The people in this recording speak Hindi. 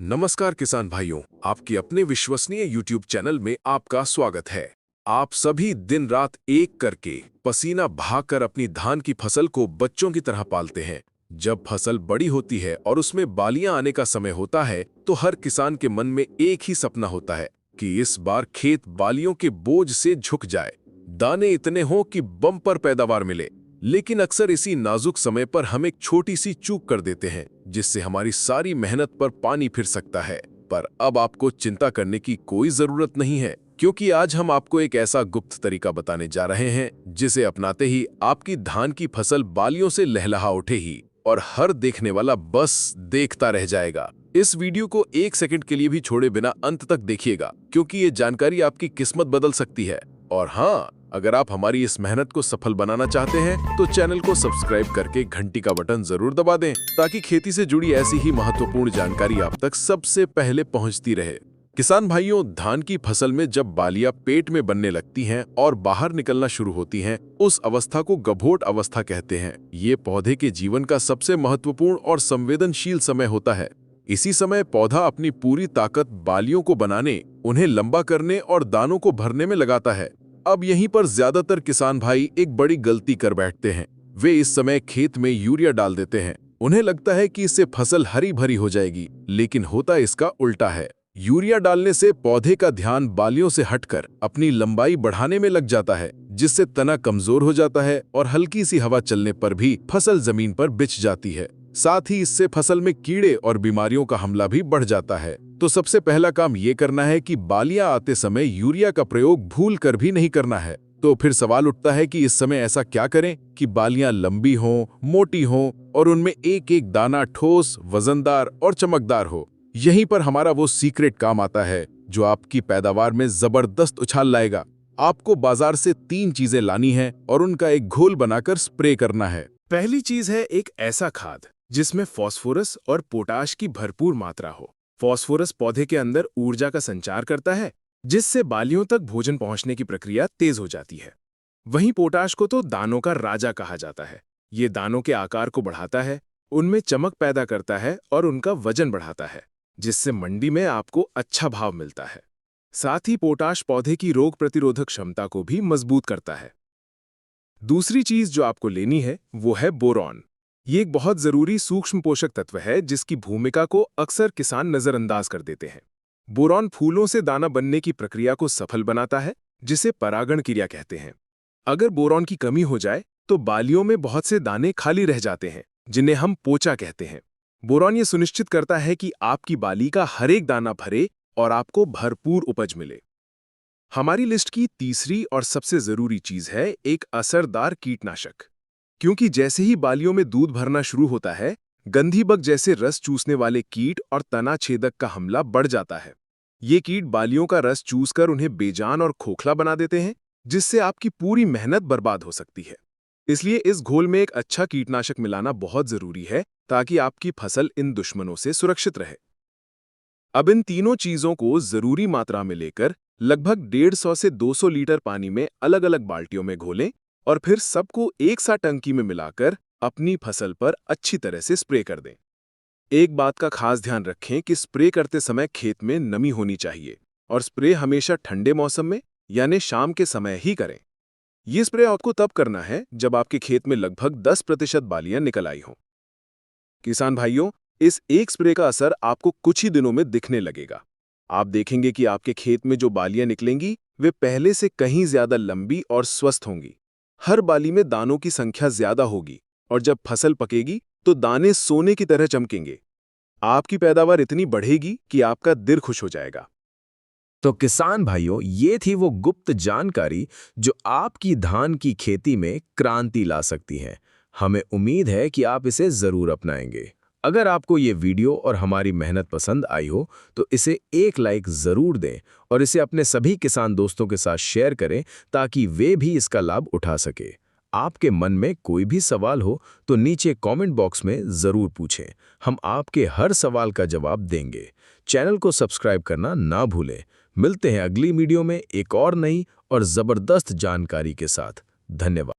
नमस्कार किसान भाइयों, आपके अपने विश्वसनीय YouTube चैनल में आपका स्वागत है। आप सभी दिन रात एक करके पसीना बहाकर अपनी धान की फसल को बच्चों की तरह पालते हैं। जब फसल बड़ी होती है और उसमें बालियां आने का समय होता है तो हर किसान के मन में एक ही सपना होता है कि इस बार खेत बालियों के बोझ से झुक जाए, दाने इतने हों कि बम्पर पैदावार मिले। लेकिन अक्सर इसी नाजुक समय पर हम एक छोटी सी चूक कर देते हैं जिससे हमारी सारी मेहनत पर पानी फिर सकता है। पर अब आपको चिंता करने की कोई जरूरत नहीं है, क्योंकि आज हम आपको एक ऐसा गुप्त तरीका बताने जा रहे हैं जिसे अपनाते ही आपकी धान की फसल बालियों से लहलहा उठेगी और हर देखने वाला बस देखता रह जाएगा। इस वीडियो को एक सेकंड के लिए भी छोड़े बिना अंत तक देखिएगा, क्योंकि ये जानकारी आपकी किस्मत बदल सकती है। और हाँ, अगर आप हमारी इस मेहनत को सफल बनाना चाहते हैं तो चैनल को सब्सक्राइब करके घंटी का बटन जरूर दबा दें, ताकि खेती से जुड़ी ऐसी ही महत्वपूर्ण जानकारी आप तक सबसे पहले पहुंचती रहे। किसान भाइयों, धान की फसल में जब बालियां पेट में बनने लगती हैं और बाहर निकलना शुरू होती हैं, उस अवस्था को गभोट अवस्था कहते हैं। ये पौधे के जीवन का सबसे महत्वपूर्ण और संवेदनशील समय होता है। इसी समय पौधा अपनी पूरी ताकत बालियों को बनाने, उन्हें लंबा करने और दानों को भरने में लगाता है। अब यहीं पर ज्यादातर किसान भाई एक बड़ी गलती कर बैठते हैं। वे इस समय खेत में यूरिया डाल देते हैं। उन्हें लगता है कि इससे फसल हरी भरी हो जाएगी, लेकिन होता इसका उल्टा है। यूरिया डालने से पौधे का ध्यान बालियों से हटकर अपनी लंबाई बढ़ाने में लग जाता है, जिससे तना कमजोर हो जाता है और हल्की सी हवा चलने पर भी फसल जमीन पर बिछ जाती है। साथ ही इससे फसल में कीड़े और बीमारियों का हमला भी बढ़ जाता है। तो सबसे पहला काम ये करना है कि बालियां आते समय यूरिया का प्रयोग भूल कर भी नहीं करना है। तो फिर सवाल उठता है कि इस समय ऐसा क्या करें कि बालियां लंबी हों, मोटी हों और उनमें एक एक दाना ठोस, वजनदार और चमकदार हो। यहीं पर हमारा वो सीक्रेट काम आता है जो आपकी पैदावार में जबरदस्त उछाल लाएगा। आपको बाजार से 3 चीजें लानी है और उनका एक घोल बनाकर स्प्रे करना है। पहली चीज है एक ऐसा खाद जिसमें फास्फोरस और पोटाश की भरपूर मात्रा हो। फास्फोरस पौधे के अंदर ऊर्जा का संचार करता है, जिससे बालियों तक भोजन पहुंचने की प्रक्रिया तेज हो जाती है। वहीं पोटाश को तो दानों का राजा कहा जाता है। ये दानों के आकार को बढ़ाता है, उनमें चमक पैदा करता है और उनका वजन बढ़ाता है, जिससे मंडी में आपको अच्छा भाव मिलता है। साथ ही पोटाश पौधे की रोग प्रतिरोधक क्षमता को भी मजबूत करता है। दूसरी चीज जो आपको लेनी है वो है बोरॉन। ये एक बहुत जरूरी सूक्ष्म पोषक तत्व है जिसकी भूमिका को अक्सर किसान नजरअंदाज कर देते हैं। बोरॉन फूलों से दाना बनने की प्रक्रिया को सफल बनाता है, जिसे परागण क्रिया कहते हैं। अगर बोरॉन की कमी हो जाए तो बालियों में बहुत से दाने खाली रह जाते हैं, जिन्हें हम पोचा कहते हैं। बोरॉन ये सुनिश्चित करता है कि आपकी बाली का हर एक दाना भरे और आपको भरपूर उपज मिले। हमारी लिस्ट की तीसरी और सबसे जरूरी चीज है एक असरदार कीटनाशक। क्योंकि जैसे ही बालियों में दूध भरना शुरू होता है, गंधी बग जैसे रस चूसने वाले कीट और तना छेदक का हमला बढ़ जाता है। ये कीट बालियों का रस चूसकर उन्हें बेजान और खोखला बना देते हैं, जिससे आपकी पूरी मेहनत बर्बाद हो सकती है। इसलिए इस घोल में एक अच्छा कीटनाशक मिलाना बहुत जरूरी है, ताकि आपकी फसल इन दुश्मनों से सुरक्षित रहे। अब इन तीनों चीजों को जरूरी मात्रा में लेकर लगभग 150 से 200 लीटर पानी में अलग अलग बाल्टियों में घोलें और फिर सबको एक सा टंकी में मिलाकर अपनी फसल पर अच्छी तरह से स्प्रे कर दें। एक बात का खास ध्यान रखें कि स्प्रे करते समय खेत में नमी होनी चाहिए और स्प्रे हमेशा ठंडे मौसम में यानी शाम के समय ही करें। ये स्प्रे आपको तब करना है जब आपके खेत में लगभग 10% बालियां निकल आई हों। किसान भाइयों, इस एक स्प्रे का असर आपको कुछ ही दिनों में दिखने लगेगा। आप देखेंगे कि आपके खेत में जो बालियां निकलेंगी वे पहले से कहीं ज्यादा लंबी और स्वस्थ होंगी। हर बाली में दानों की संख्या ज्यादा होगी और जब फसल पकेगी तो दाने सोने की तरह चमकेंगे। आपकी पैदावार इतनी बढ़ेगी कि आपका दिल खुश हो जाएगा। तो किसान भाइयों, ये थी वो गुप्त जानकारी जो आपकी धान की खेती में क्रांति ला सकती है। हमें उम्मीद है कि आप इसे जरूर अपनाएंगे। अगर आपको ये वीडियो और हमारी मेहनत पसंद आई हो तो इसे एक लाइक जरूर दें और इसे अपने सभी किसान दोस्तों के साथ शेयर करें, ताकि वे भी इसका लाभ उठा सके। आपके मन में कोई भी सवाल हो तो नीचे कमेंट बॉक्स में जरूर पूछें। हम आपके हर सवाल का जवाब देंगे। चैनल को सब्सक्राइब करना ना भूलें। मिलते हैं अगली वीडियो में एक और नई और जबरदस्त जानकारी के साथ। धन्यवाद।